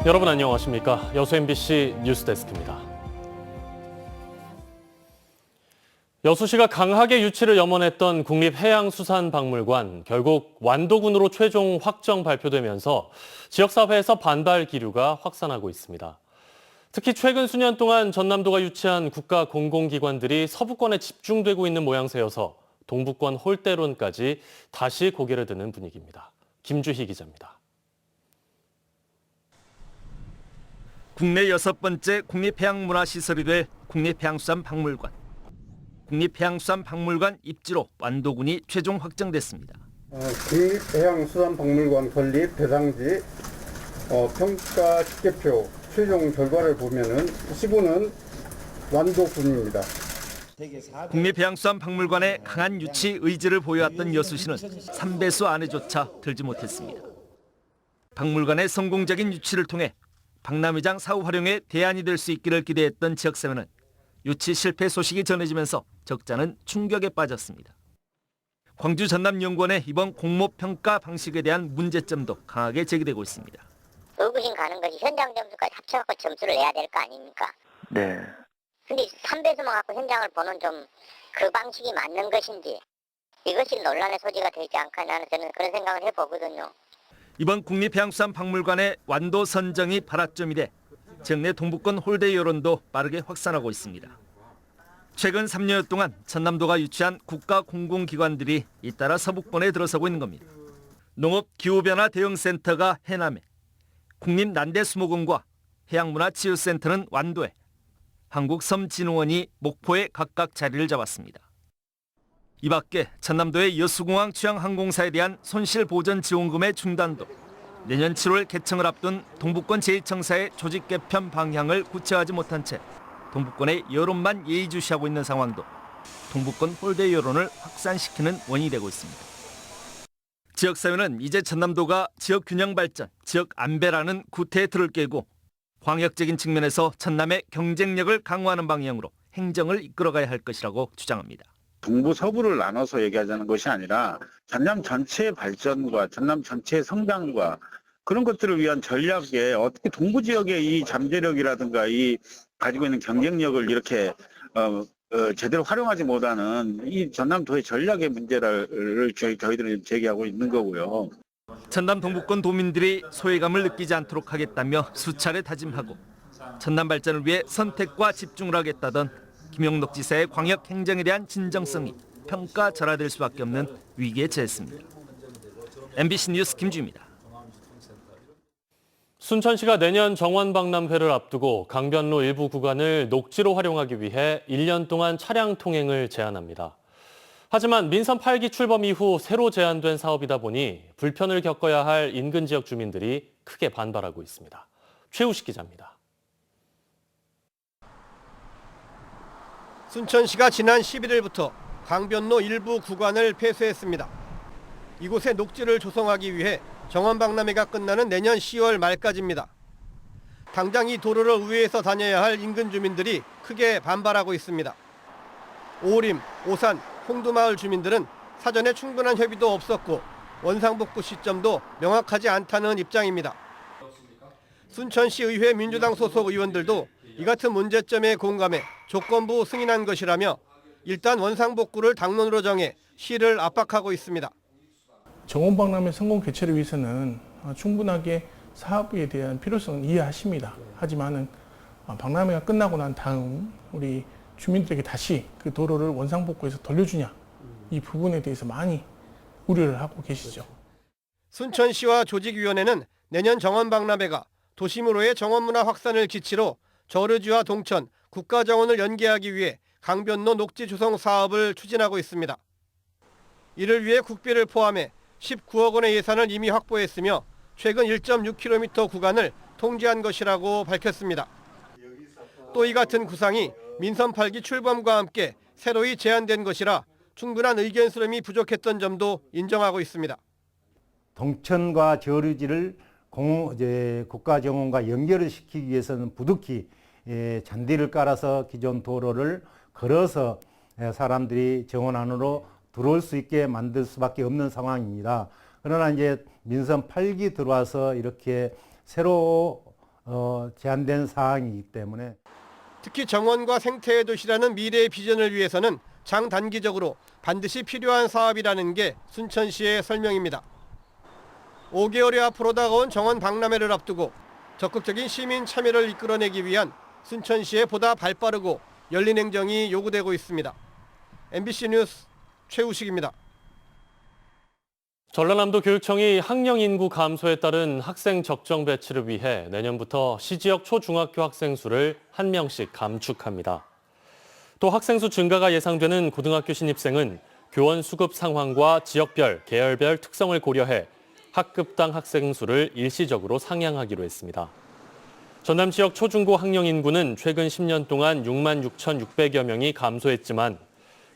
여러분 안녕하십니까? 여수 MBC 뉴스데스크입니다. 여수시가 강하게 유치를 염원했던 국립해양수산박물관 결국 완도군으로 최종 확정 발표되면서 지역사회에서 반발 기류가 확산하고 있습니다. 특히 최근 수년 동안 전남도가 유치한 국가 공공기관들이 서부권에 집중되고 있는 모양새여서 동부권 홀대론까지 다시 고개를 드는 분위기입니다. 김주희 기자입니다. 국내 6번째 국립해양문화시설이 될 국립해양수산박물관. 국립해양수산박물관 입지로 완도군이 최종 확정됐습니다. 국립해양수산박물관 건립 대상지 평가 집계표 최종 결과를 보면은 시군은 완도군입니다. 국립해양수산박물관의 강한 유치 의지를 보여왔던 여수시는 3배수 안에조차 들지 못했습니다. 박물관의 성공적인 유치를 통해 박람회장 사후 활용에 대안이 될 수 있기를 기대했던 지역사회는 유치 실패 소식이 전해지면서 적잖은 충격에 빠졌습니다. 광주 전남연구원의 이번 공모평가 방식에 대한 문제점도 강하게 제기되고 있습니다. 의구심 가는 것이 현장 점수까지 합쳐갖고 점수를 내야 될 거 아닙니까? 네. 근데 3배수만 갖고 현장을 보는 좀 그 방식이 맞는 것인지 이것이 논란의 소지가 되지 않을까 저는 그런 생각을 해보거든요. 이번 국립해양수산박물관의 완도 선정이 발화점이 돼 지역 내 동부권 홀대 여론도 빠르게 확산하고 있습니다. 최근 3년 동안 전남도가 유치한 국가 공공기관들이 잇따라 서부권에 들어서고 있는 겁니다. 농업기후변화 대응센터가 해남에, 국립난대수목원과 해양문화치유센터는 완도에, 한국섬진흥원이 목포에 각각 자리를 잡았습니다. 이 밖에 전남도의 여수공항 취향항공사에 대한 손실보전 지원금의 중단도, 내년 7월 개청을 앞둔 동부권 제1청사의 조직 개편 방향을 구체화하지 못한 채 동부권의 여론만 예의주시하고 있는 상황도 동부권 홀대 여론을 확산시키는 원인이 되고 있습니다. 지역사회는 이제 전남도가 지역균형 발전, 지역 안배라는 구태의 틀을 깨고 광역적인 측면에서 전남의 경쟁력을 강화하는 방향으로 행정을 이끌어가야 할 것이라고 주장합니다. 동부 서부를 나눠서 얘기하자는 것이 아니라 전남 전체의 발전과 전남 전체의 성장과 그런 것들을 위한 전략에 어떻게 동부 지역의 이 잠재력이라든가 이 가지고 있는 경쟁력을 이렇게 제대로 활용하지 못하는 이 전남도의 전략의 문제를 저희들은 제기하고 있는 거고요. 전남 동부권 도민들이 소외감을 느끼지 않도록 하겠다며 수차례 다짐하고 전남 발전을 위해 선택과 집중을 하겠다던 김영록 지사의 광역 행정에 대한 진정성이 평가절하될 수밖에 없는 위기에 처했습니다. MBC 뉴스 김주희입니다. 순천시가 내년 정원박람회를 앞두고 강변로 일부 구간을 녹지로 활용하기 위해 1년 동안 차량 통행을 제한합니다. 하지만 민선 8기 출범 이후 새로 제안된 사업이다 보니 불편을 겪어야 할 인근 지역 주민들이 크게 반발하고 있습니다. 최우식 기자입니다. 순천시가 지난 11일부터 강변로 일부 구간을 폐쇄했습니다. 이곳에 녹지를 조성하기 위해 정원박람회가 끝나는 내년 10월 말까지입니다. 당장 이 도로를 우회해서 다녀야 할 인근 주민들이 크게 반발하고 있습니다. 오림, 오산, 홍두마을 주민들은 사전에 충분한 협의도 없었고 원상복구 시점도 명확하지 않다는 입장입니다. 순천시 의회 민주당 소속 의원들도 이 같은 문제점에 공감해 조건부 승인한 것이라며 일단 원상복구를 당론으로 정해 시를 압박하고 있습니다. 정원박람회 성공 개최를 위해서는 충분하게 사업에 대한 필요성은 이해하십니다. 하지만은 박람회가 끝나고 난 다음 우리 주민들에게 다시 그 도로를 원상복구해서 돌려주냐, 이 부분에 대해서 많이 우려를 하고 계시죠. 순천시와 조직위원회는 내년 정원박람회가 도심으로의 정원문화 확산을 기치로 저르지와 동천, 국가정원을 연계하기 위해 강변로 녹지 조성 사업을 추진하고 있습니다. 이를 위해 국비를 포함해 19억 원의 예산을 이미 확보했으며 최근 1.6km 구간을 통제한 것이라고 밝혔습니다. 또 이 같은 구상이 민선 8기 출범과 함께 새로이 제안된 것이라 충분한 의견 수렴이 부족했던 점도 인정하고 있습니다. 동천과 저류지를 국가정원과 연결을 시키기 위해서는 부득이 잔디를 깔아서 기존 도로를 걸어서 사람들이 정원 안으로 들어올 수 있게 만들 수밖에 없는 상황입니다. 그러나 이제 민선 8기 들어와서 이렇게 새로 제한된 사항이기 때문에 특히 정원과 생태의 도시라는 미래의 비전을 위해서는 장단기적으로 반드시 필요한 사업이라는 게 순천시의 설명입니다. 5개월여 앞으로 다가온 정원 박람회를 앞두고 적극적인 시민 참여를 이끌어내기 위한 순천시의 보다 발빠르고 열린 행정이 요구되고 있습니다. MBC 뉴스 최우식입니다. 전라남도 교육청이 학령 인구 감소에 따른 학생 적정 배치를 위해 내년부터 시지역 초중학교 학생 수를 1명씩 감축합니다. 또 학생 수 증가가 예상되는 고등학교 신입생은 교원 수급 상황과 지역별, 계열별 특성을 고려해 학급당 학생 수를 일시적으로 상향하기로 했습니다. 전남 지역 초중고 학령 인구는 최근 10년 동안 6만 6,600여 명이 감소했지만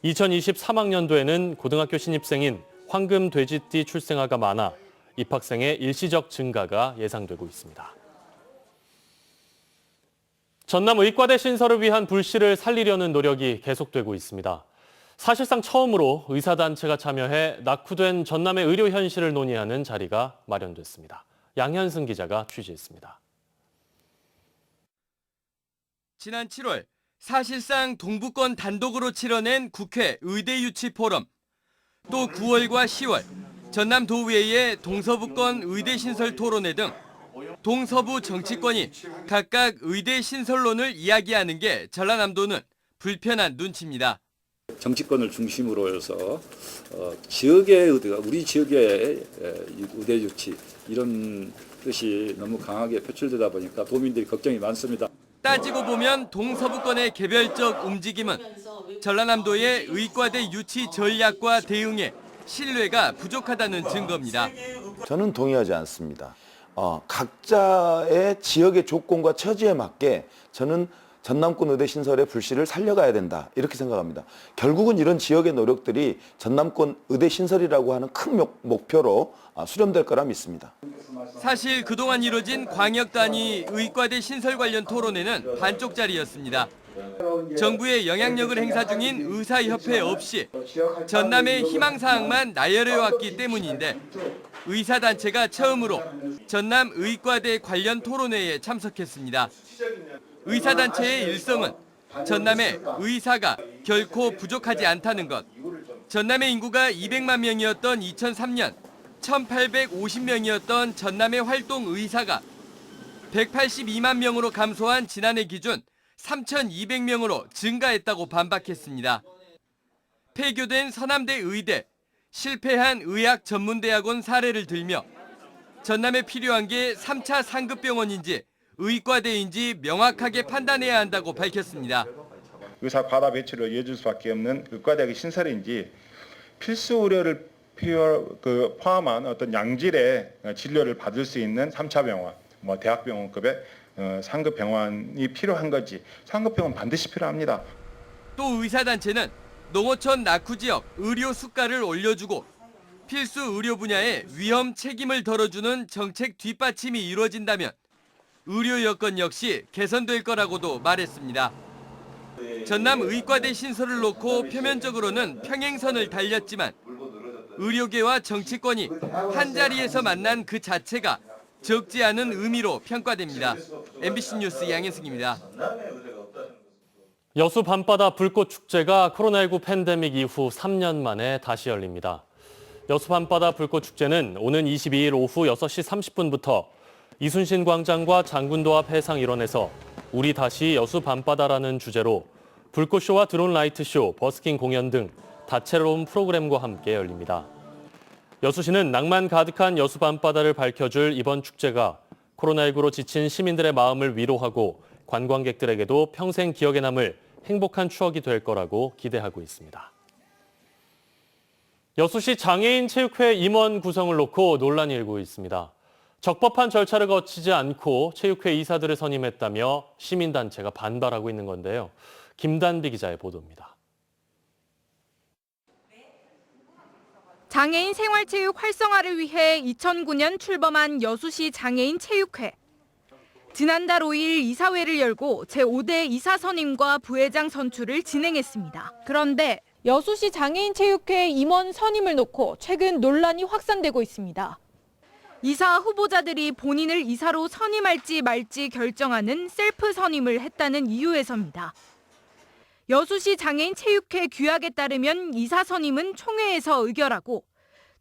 2023학년도에는 고등학교 신입생인 황금 돼지띠 출생아가 많아 입학생의 일시적 증가가 예상되고 있습니다. 전남 의과대 신설을 위한 불씨를 살리려는 노력이 계속되고 있습니다. 사실상 처음으로 의사단체가 참여해 낙후된 전남의 의료 현실을 논의하는 자리가 마련됐습니다. 양현승 기자가 취재했습니다. 지난 7월 사실상 동부권 단독으로 치러낸 국회 의대 유치 포럼. 또 9월과 10월 전남도의회의 동서부권 의대 신설 토론회 등 동서부 정치권이 각각 의대 신설론을 이야기하는 게 전라남도는 불편한 눈치입니다. 정치권을 중심으로 해서 지역의 의대가 우리 지역의 의대 유치 이런 뜻이 너무 강하게 표출되다 보니까 도민들이 걱정이 많습니다. 따지고 보면 동서부권의 개별적 움직임은 전라남도의 의과대 유치 전략과 대응에 신뢰가 부족하다는 증거입니다. 저는 동의하지 않습니다. 각자의 지역의 조건과 처지에 맞게 저는 전남권 의대 신설의 불씨를 살려가야 된다 이렇게 생각합니다. 결국은 이런 지역의 노력들이 전남권 의대 신설이라고 하는 큰 목표로 수렴될 거라 믿습니다. 사실 그동안 이뤄진 광역 단위 의과대 신설 관련 토론회는 반쪽짜리였습니다. 정부의 영향력을 행사 중인 의사협회 없이 전남의 희망사항만 나열해왔기 때문인데 의사단체가 처음으로 전남 의과대 관련 토론회에 참석했습니다. 의사단체의 일성은 전남의 의사가 결코 부족하지 않다는 것, 전남의 인구가 200만 명이었던 2003년 1,850명이었던 전남의 활동 의사가 182만 명으로 감소한 지난해 기준 3,200명으로 증가했다고 반박했습니다. 폐교된 서남대 의대, 실패한 의학전문대학원 사례를 들며 전남에 필요한 게 3차 상급병원인지 의과대인지 명확하게 판단해야 한다고 밝혔습니다. 의사 과다 배치를 이어줄 수밖에 없는 의과대학의 신설인지 필수 의료를 포함한 어떤 양질의 진료를 받을 수 있는 3차 병원, 대학병원급의 상급 병원이 필요한 거지. 상급 병원 반드시 필요합니다. 또 의사단체는 농어촌 낙후 지역 의료 수가를 올려주고 필수 의료 분야의 위험 책임을 덜어주는 정책 뒷받침이 이루어진다면 의료 여건 역시 개선될 거라고도 말했습니다. 전남 의과대 신설을 놓고 표면적으로는 평행선을 달렸지만 의료계와 정치권이 한자리에서 만난 그 자체가 적지 않은 의미로 평가됩니다. MBC 뉴스 양현승입니다. 여수 밤바다 불꽃축제가 코로나19 팬데믹 이후 3년 만에 다시 열립니다. 여수 밤바다 불꽃축제는 오는 22일 오후 6시 30분부터 이순신 광장과 장군도 앞 해상 일원에서 우리 다시 여수 밤바다라는 주제로 불꽃쇼와 드론 라이트쇼, 버스킹 공연 등 다채로운 프로그램과 함께 열립니다. 여수시는 낭만 가득한 여수 밤바다를 밝혀줄 이번 축제가 코로나19로 지친 시민들의 마음을 위로하고 관광객들에게도 평생 기억에 남을 행복한 추억이 될 거라고 기대하고 있습니다. 여수시 장애인 체육회 임원 구성을 놓고 논란이 일고 있습니다. 적법한 절차를 거치지 않고 체육회 이사들을 선임했다며 시민단체가 반발하고 있는 건데요. 김단비 기자의 보도입니다. 장애인 생활체육 활성화를 위해 2009년 출범한 여수시 장애인 체육회. 지난달 5일 이사회를 열고 제5대 이사 선임과 부회장 선출을 진행했습니다. 그런데 여수시 장애인 체육회 임원 선임을 놓고 최근 논란이 확산되고 있습니다. 이사 후보자들이 본인을 이사로 선임할지 말지 결정하는 셀프 선임을 했다는 이유에서입니다. 여수시 장애인 체육회 규약에 따르면 이사 선임은 총회에서 의결하고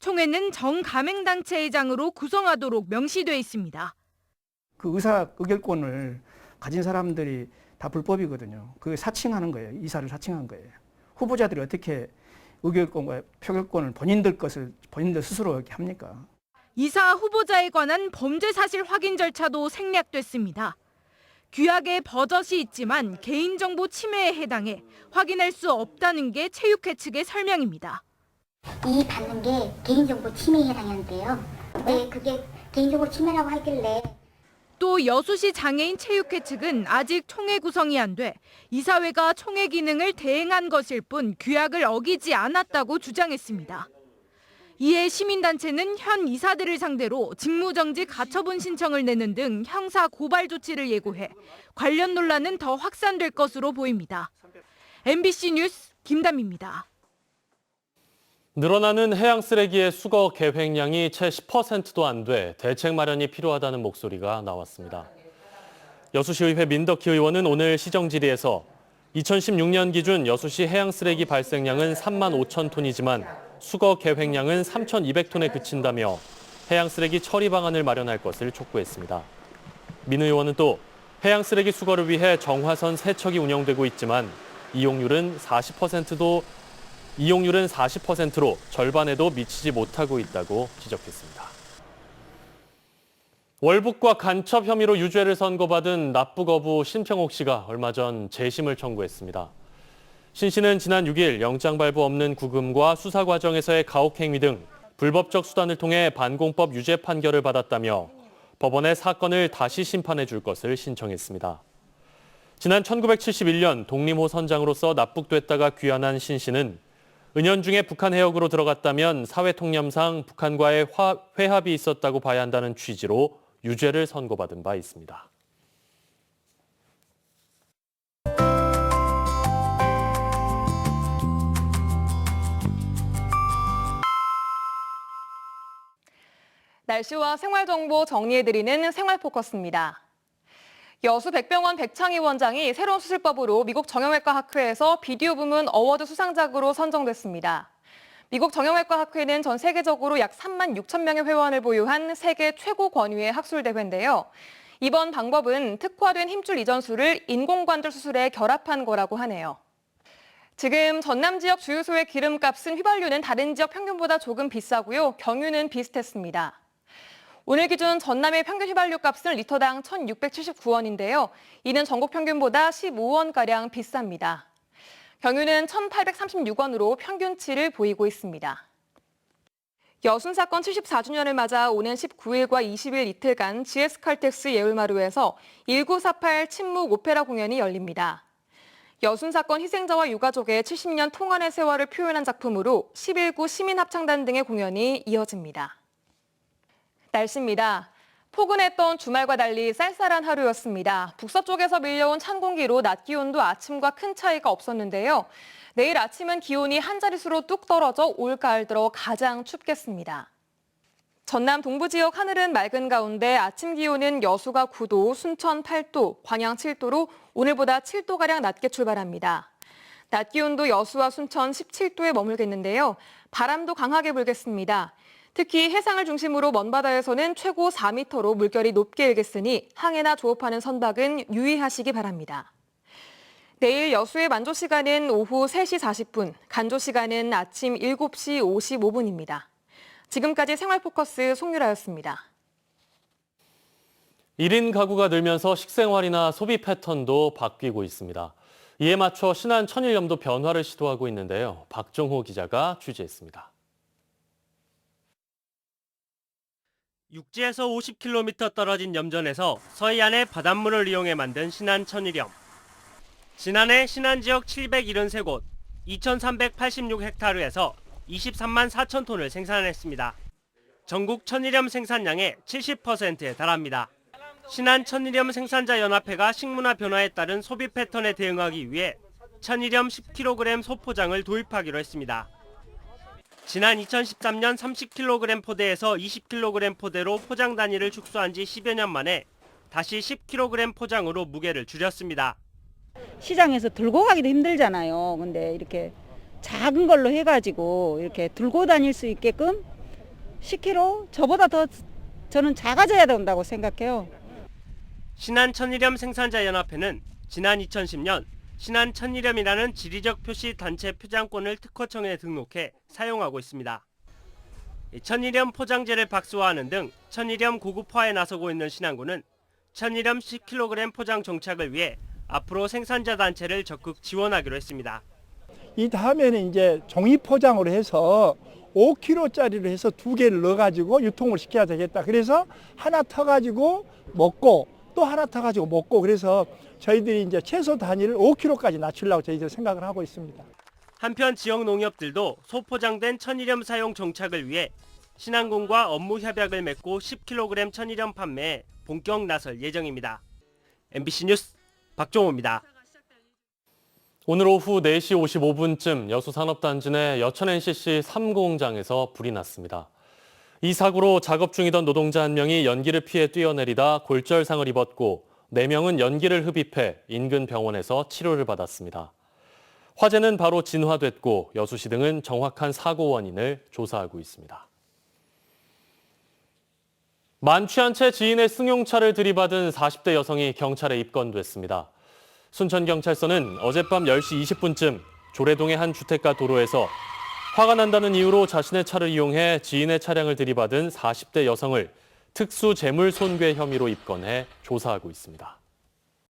총회는 정가맹단체회장으로 구성하도록 명시돼 있습니다. 그 의사 의결권을 가진 사람들이 다 불법이거든요. 그 사칭하는 거예요. 이사를 사칭한 거예요. 후보자들이 어떻게 의결권과 표결권을 본인들 스스로 이렇게 합니까? 이사 후보자에 관한 범죄 사실 확인 절차도 생략됐습니다. 규약에 버젓이 있지만 개인정보 침해에 해당해 확인할 수 없다는 게 체육회 측의 설명입니다. 이 받는 게 개인정보 침해에 해당하는데요. 네, 그게 개인정보 침해라고 하길래. 또 여수시 장애인 체육회 측은 아직 총회 구성이 안 돼 이사회가 총회 기능을 대행한 것일 뿐 규약을 어기지 않았다고 주장했습니다. 이에 시민단체는 현 이사들을 상대로 직무정지 가처분 신청을 내는 등 형사 고발 조치를 예고해 관련 논란은 더 확산될 것으로 보입니다. MBC 뉴스 김담입니다. 늘어나는 해양 쓰레기의 수거 계획량이 채 10%도 안 돼 대책 마련이 필요하다는 목소리가 나왔습니다. 여수시의회 민덕희 의원은 오늘 시정 질의에서 2016년 기준 여수시 해양 쓰레기 발생량은 3만 5천 톤이지만 수거 계획량은 3,200톤에 그친다며 해양 쓰레기 처리 방안을 마련할 것을 촉구했습니다. 민 의원은 또 해양 쓰레기 수거를 위해 정화선 세척이 운영되고 있지만 이용률은 40%로 절반에도 미치지 못하고 있다고 지적했습니다. 월북과 간첩 혐의로 유죄를 선고받은 납북어부 신평옥 씨가 얼마 전 재심을 청구했습니다. 신 씨는 지난 6일 영장 발부 없는 구금과 수사 과정에서의 가혹행위 등 불법적 수단을 통해 반공법 유죄 판결을 받았다며 법원에 사건을 다시 심판해 줄 것을 신청했습니다. 지난 1971년 독림호 선장으로서 납북됐다가 귀환한 신 씨는 은연중에 북한 해역으로 들어갔다면 사회통념상 북한과의 회합이 있었다고 봐야 한다는 취지로 유죄를 선고받은 바 있습니다. 날씨와 생활정보 정리해드리는 생활포커스입니다. 여수 백병원 백창희 원장이 새로운 수술법으로 미국 정형외과 학회에서 비디오 부문 어워드 수상작으로 선정됐습니다. 미국 정형외과 학회는 전 세계적으로 약 3만 6천 명의 회원을 보유한 세계 최고 권위의 학술대회인데요. 이번 방법은 특화된 힘줄 이전술을 인공관절 수술에 결합한 거라고 하네요. 지금 전남 지역 주유소의 기름값은 휘발유는 다른 지역 평균보다 조금 비싸고요. 경유는 비슷했습니다. 오늘 기준 전남의 평균 휘발유 값은 리터당 1,679원인데요. 이는 전국 평균보다 15원가량 비쌉니다. 경유는 1,836원으로 평균치를 보이고 있습니다. 여순 사건 74주년을 맞아 오는 19일과 20일 이틀간 GS칼텍스 예울마루에서 1948 침묵 오페라 공연이 열립니다. 여순 사건 희생자와 유가족의 70년 통안의 세월을 표현한 작품으로 11구 시민합창단 등의 공연이 이어집니다. 날씨입니다. 포근했던 주말과 달리 쌀쌀한 하루였습니다. 북서쪽에서 밀려온 찬 공기로 낮 기온도 아침과 큰 차이가 없었는데요. 내일 아침은 기온이 한 자릿수로 뚝 떨어져 올가을 들어 가장 춥겠습니다. 전남 동부 지역 하늘은 맑은 가운데 아침 기온은 여수가 9도, 순천 8도, 광양 7도로 오늘보다 7도가량 낮게 출발합니다. 낮 기온도 여수와 순천 17도에 머물겠는데요. 바람도 강하게 불겠습니다. 특히 해상을 중심으로 먼바다에서는 최고 4m로 물결이 높게 일겠으니 항해나 조업하는 선박은 유의하시기 바랍니다. 내일 여수의 만조 시간은 오후 3시 40분, 간조 시간은 아침 7시 55분입니다. 지금까지 생활포커스 송유라였습니다. 1인 가구가 늘면서 식생활이나 소비 패턴도 바뀌고 있습니다. 이에 맞춰 신안 천일염도 변화를 시도하고 있는데요. 박정호 기자가 취재했습니다. 육지에서 50km 떨어진 염전에서 서해안의 바닷물을 이용해 만든 신안 천일염. 지난해 신안 지역 773곳, 2,386헥타르에서 23만 4천 톤을 생산했습니다. 전국 천일염 생산량의 70%에 달합니다. 신안 천일염 생산자 연합회가 식문화 변화에 따른 소비 패턴에 대응하기 위해 천일염 10kg 소포장을 도입하기로 했습니다. 지난 2013년 30kg 포대에서 20kg 포대로 포장 단위를 축소한 지 10여 년 만에 다시 10kg 포장으로 무게를 줄였습니다. 시장에서 들고 가기도 힘들잖아요. 근데 이렇게 작은 걸로 해가지고 이렇게 들고 다닐 수 있게끔 10kg? 저보다 더 저는 작아져야 된다고 생각해요. 신한천일염 생산자연합회는 지난 2010년 신한천일염이라는 지리적 표시 단체 표장권을 특허청에 등록해 사용하고 있습니다. 천일염 포장재를 박스화하는 등 천일염 고급화에 나서고 있는 신한군은 천일염 10kg 포장 정착을 위해 앞으로 생산자 단체를 적극 지원하기로 했습니다. 이 다음에는 이제 종이 포장으로 해서 5kg짜리로 해서 2개를 넣어가지고 유통을 시켜야 되겠다. 그래서 하나 터가지고 먹고 또 하나 터가지고 먹고 그래서 저희들이 이제 최소 단위를 5kg까지 낮추려고 저희들 생각을 하고 있습니다. 한편 지역 농협들도 소포장된 천일염 사용 정착을 위해 신한군과 업무 협약을 맺고 10kg 천일염 판매에 본격 나설 예정입니다. MBC 뉴스 박종호입니다. 오늘 오후 4시 55분쯤 여수산업단지 내 여천 NCC 3공장에서 불이 났습니다. 이 사고로 작업 중이던 노동자 1명이 연기를 피해 뛰어내리다 골절상을 입었고 4명은 연기를 흡입해 인근 병원에서 치료를 받았습니다. 화재는 바로 진화됐고 여수시 등은 정확한 사고 원인을 조사하고 있습니다. 만취한 채 지인의 승용차를 들이받은 40대 여성이 경찰에 입건됐습니다. 순천경찰서는 어젯밤 10시 20분쯤 조례동의 한 주택가 도로에서 화가 난다는 이유로 자신의 차를 이용해 지인의 차량을 들이받은 40대 여성을 특수 재물 손괴 혐의로 입건해 조사하고 있습니다.